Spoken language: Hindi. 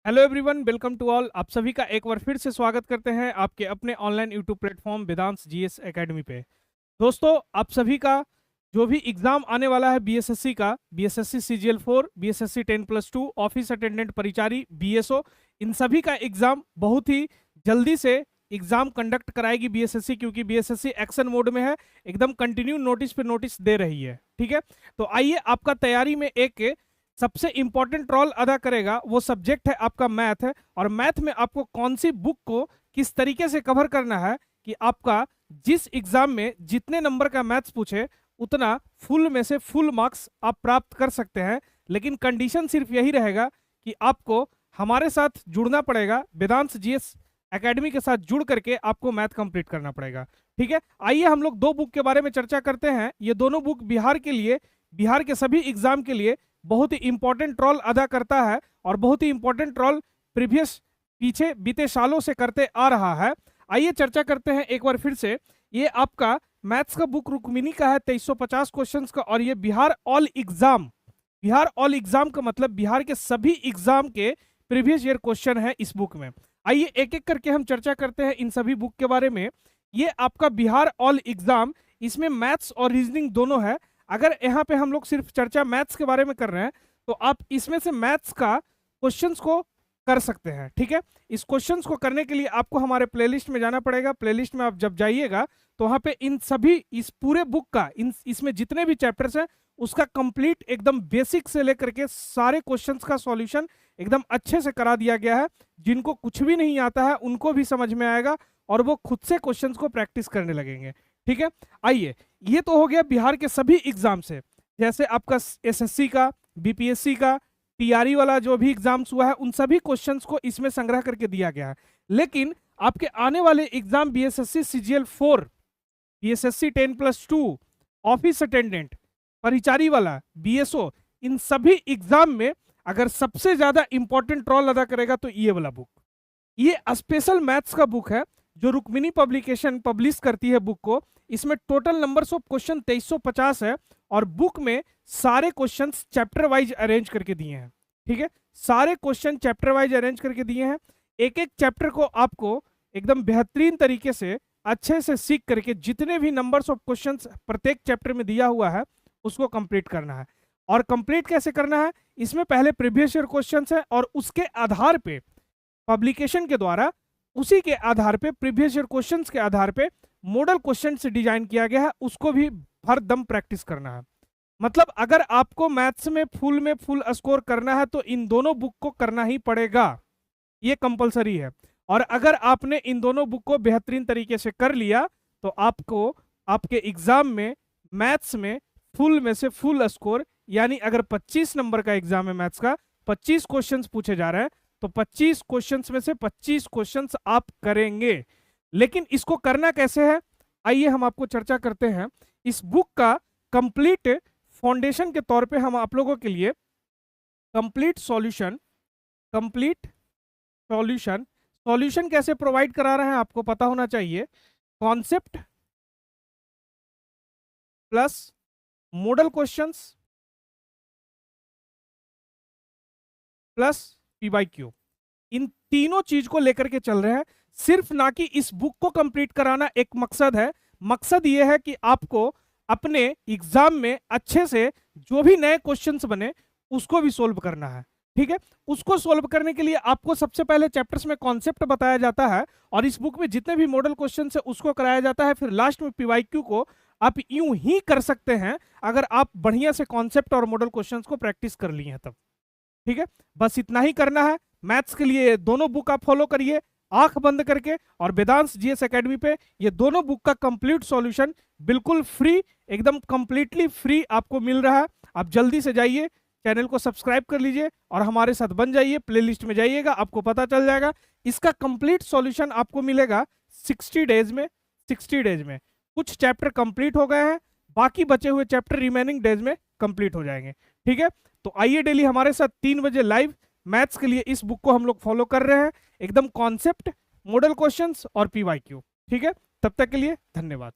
Hello everyone, welcome to all. आप सभी का एक बार फिर से स्वागत करते हैं आपके अपने online YouTube platform Vedansh GS academy पे। दोस्तों, आप सभी का जो भी एग्जाम आने वाला है बीएसएससी का, BSSC CGL 4, BSSC 10+2, office attendant परिचारी, बीएसओ, इन सभी का एग्जाम बहुत ही जल्दी से एग्जाम कंडक्ट कराएगी बीएसएससी, क्योंकि बीएसएससी एक्शन मोड में है, एकदम कंटिन्यू नोटिस पे नोटिस दे रही है। ठीक है, तो आइए, आपका तैयारी में एक सबसे इंपॉर्टेंट रोल अदा करेगा वो सब्जेक्ट है आपका मैथ है। और मैथ में आपको कौन सी बुक को किस तरीके से कवर करना है कि आपका जिस एग्जाम में जितने नंबर का मैथ्स पूछे उतना फुल में से फुल मार्क्स आप प्राप्त कर सकते हैं। लेकिन कंडीशन सिर्फ यही रहेगा कि आपको हमारे साथ जुड़ना पड़ेगा, वेदांश जीएस एकेडमी के साथ जुड़ करके आपको मैथ कंप्लीट करना पड़ेगा। ठीक है, आइए हम लोग दो बुक के बारे में चर्चा करते हैं। ये दोनों बुक बिहार के लिए, बिहार के सभी एग्जाम के लिए बहुत ही इंपॉर्टेंट रोल अदा करता है और बहुत ही इंपॉर्टेंट रोल प्रीवियस पीछे बीते सालों से करते आ रहा है। आइए चर्चा करते हैं एक बार फिर से। ये आपका मैथ्स का बुक रुक्मिनी का है, 2350 क्वेश्चंस का, और ये Bihar all exam, Bihar all exam का मतलब बिहार के सभी एग्जाम के प्रीवियस ईयर क्वेश्चन है इस बुक में। आइए एक एक करके हम चर्चा करते हैं इन सभी बुक के बारे में। ये आपका बिहार ऑल एग्जाम, इसमें मैथ्स और रीजनिंग दोनों है। अगर यहाँ पे हम लोग सिर्फ चर्चा मैथ्स के बारे में कर रहे हैं तो आप इसमें से मैथ्स का क्वेश्चंस को कर सकते हैं। ठीक है, इस क्वेश्चंस को करने के लिए आपको हमारे प्लेलिस्ट में जाना पड़ेगा। प्लेलिस्ट में आप जब जाइएगा तो वहाँ पे इन सभी, इस पूरे बुक का, इसमें जितने भी चैप्टर्स हैं उसका कंप्लीट एकदम बेसिक से लेकर के सारे क्वेश्चंस का सॉल्यूशन एकदम अच्छे से करा दिया गया है। जिनको कुछ भी नहीं आता है उनको भी समझ में आएगा और वो खुद से क्वेश्चंस को प्रैक्टिस करने लगेंगे। ठीक है, आइए, ये तो हो गया बिहार के सभी एग्जाम से, जैसे आपका एसएससी का, बीपीएससी का, टीआरई वाला जो भी एग्जाम्स हुआ है उन सभी क्वेश्चंस को इसमें संग्रह करके दिया गया है। लेकिन आपके आने वाले exam BSSC CGL 4, BSSC 10+2, office attendant, परिचारी वाला, बीएसओ, इन सभी एग्जाम में अगर सबसे ज्यादा इंपॉर्टेंट रोल अदा करेगा तो ये वाला बुक, ये स्पेशल मैथ्स का बुक है जो रुक्मिनी पब्लिकेशन पब्लिश करती है बुक को। इसमें टोटल नंबर्स ऑफ क्वेश्चन 2350 है और बुक में सारे क्वेश्चंस चैप्टर वाइज अरेंज करके दिए हैं। ठीक है, सारे क्वेश्चन चैप्टर वाइज अरेंज करके दिए हैं। एक एक चैप्टर को आपको एकदम बेहतरीन तरीके से अच्छे से सीख करके जितने भी नंबर्स ऑफ क्वेश्चंस प्रत्येक चैप्टर में दिया हुआ है उसको कंप्लीट करना है। और कंप्लीट कैसे करना है, इसमें पहले प्रीवियस ईयर क्वेश्चंस है और उसके आधार पे पब्लिकेशन के द्वारा, उसी के आधार पे, प्रीवियस ईयर क्वेश्चंस के आधार पे मॉडल क्वेश्चन से डिजाइन किया गया है, उसको भी हर दम प्रैक्टिस करना है। मतलब अगर आपको मैथ्स में फुल स्कोर करना है तो इन दोनों बुक को करना ही पड़ेगा, ये कंपलसरी है। और अगर आपने इन दोनों बुक को बेहतरीन तरीके से कर लिया तो आपको आपके एग्जाम में मैथ्स में फुल में से फुल स्कोर, यानी अगर 25 नंबर का एग्जाम है मैथ्स का, 25 क्वेश्चंस पूछे जा रहे हैं तो 25 क्वेश्चंस में से 25 क्वेश्चंस आप करेंगे। लेकिन इसको करना कैसे है, आइए हम आपको चर्चा करते हैं। इस बुक का कंप्लीट फाउंडेशन के तौर पे हम आप लोगों के लिए कंप्लीट सॉल्यूशन सॉल्यूशन कैसे प्रोवाइड करा रहे हैं आपको पता होना चाहिए। Concept plus model questions plus PYQ, इन तीनों चीज को लेकर के चल रहे हैं। सिर्फ ना कि इस बुक को कंप्लीट कराना एक मकसद है, मकसद यह है कि आपको अपने एग्जाम में अच्छे से जो भी नए क्वेश्चंस बने उसको भी सोल्व करना है। ठीक है, उसको सोल्व करने के लिए आपको सबसे पहले चैप्टर्स में कॉन्सेप्ट बताया जाता है और इस बुक में जितने भी मॉडल क्वेश्चंस है उसको कराया जाता है। फिर लास्ट में पीवाईक्यू को आप यूं ही कर सकते हैं अगर आप बढ़िया से कॉन्सेप्ट और मॉडल क्वेश्चंस को प्रैक्टिस कर लिए हैं तब। ठीक है, बस इतना ही करना है। मैथ्स के लिए दोनों बुक आप फॉलो करिए आंख बंद करके, और वेदांश जीएस एकेडमी पे ये दोनों बुक का कंप्लीट सॉल्यूशन बिल्कुल फ्री, एकदम कंप्लीटली फ्री आपको मिल रहा है। आप जल्दी से जाइए, चैनल को सब्सक्राइब कर लीजिए और हमारे साथ बन जाइए। प्लेलिस्ट में जाइएगा, आपको पता चल जाएगा। इसका कंप्लीट सॉल्यूशन आपको मिलेगा 60 डेज में। 60 डेज में कुछ चैप्टर कंप्लीट हो गए हैं, बाकी बचे हुए चैप्टर रिमेनिंग डेज में कंप्लीट हो जाएंगे। ठीक है, तो आइए डेली हमारे साथ 3 बजे लाइव मैथ्स के लिए इस बुक को हम लोग फॉलो कर रहे हैं, एकदम कॉन्सेप्ट, मॉडल क्वेश्चंस और पीवाईक्यू। ठीक है, तब तक के लिए धन्यवाद।